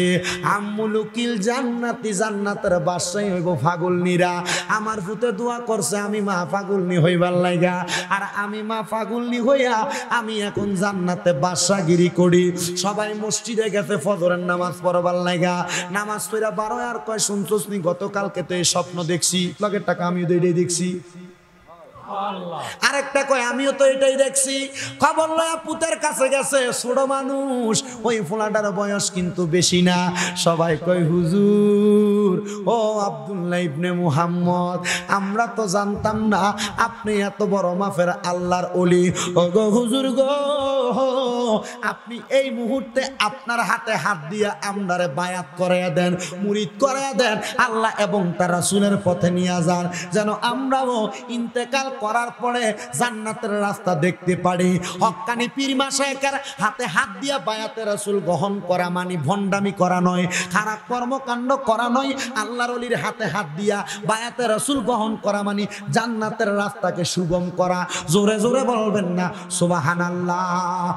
[SPEAKER 1] আম্মুলুকিল জান্নাতি, জান্নাতের বাদশাহী হইব ফাগুলনিরা। আমার ফুতে দোয়া করছে আমি মা ফাগুলনি হইবার লাগা, আর আমি মা ফাগুলনি হইয়া আমি এখন জান্নাতে বাদশাগিরি করি। সবাই মসজিদে গেছে ফজরের নামাজ পড়বার লাগা। নামাজ পড়া 12 আর কয় শুনছস নি গতকালকে তো এই স্বপ্ন দেখছি, লগের টাকা আমিও তো এটাই দেখছি। আরেকটা কয় আমিও তো এটাই দেখছি। খবর লয়া পুতের কাছে গেছে, ছোট মানুষ, ওই ফোলাটার বয়স কিন্তু বেশি না। সবাই কয় হুজুর, ও আব্দুল্লাহ ইবনে মুহাম্মদ, আমরা তো জানতাম না আপনি এত বড় মাফের আল্লাহর ওলি। ও গো হুজুর গো, আপনি এই মুহূর্তে আপনার হাতে হাত দিয়ে আমরারে বায়াত করাইয়া দেন, মুরিদ করাইয়া দেন, আল্লাহ এবং তার রাসূলের পথে নিয়ে যান, যেন আমরাও ইন্তেকাল করার পরে জান্নাতের রাস্তা দেখতে পারি। হক্কানি পীর মাশায়েখের হাতে হাত দিয়া বায়াতে রাসূল গ্রহণ করা মানে ভণ্ডামি করা নয়, খারাপ কর্মকাণ্ড করা নয়। আল্লাহর ওলির হাতে হাত দিয়া বায়াতে রাসূল গ্রহণ করা মানে জান্নাতের রাস্তাকে সুগম করা। জোরে জোরে বলবেন না সুবহানাল্লাহ।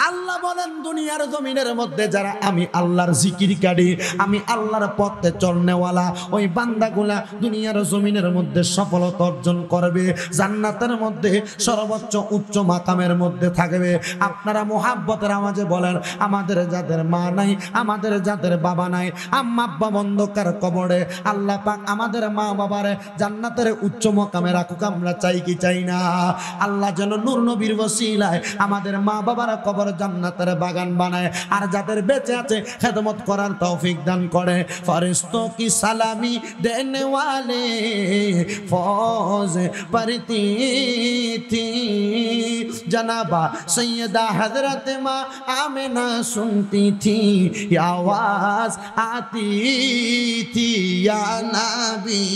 [SPEAKER 1] আল্লাহ বলেন দুনিয়ার জমিনের মধ্যে যারা আমি আল্লাহর জিকির কারি, আমি আল্লাহর পথে চলনেওয়ালা, ওই বান্দাগুলা দুনিয়ার জমিনের মধ্যে সফলতা অর্জন করবে, জান্নাতের মধ্যে সর্বোচ্চ উচ্চ মাকামের মধ্যে থাকবে। আপনারা মোহাব্বতের আওয়াজে বলেন আমাদের যাদের মা নাই, আমাদের যাদের বাবা নাই, আম্মা আব্বা বন্ধকার কবরে, আল্লাহ পাক আমাদের মা বাবারে জান্নাতের উচ্চ মাকামে রাখুক। আমরা চাই কি চাই না? আল্লাহ যেন নূর নবীর ওসিলায় আমাদের মা বাবার কবর জান্নাতের বাগান বানায়, আর যাদের বেঁচে আছে খেদমত করার তৌফিক দান করে। ফেরেশতোं की सलामी देने वाले फौज पढ़ती थी, जनाबा सैयदा हजरत माँ आमिना सुनती थी, ये आवाज आती थी या नबी।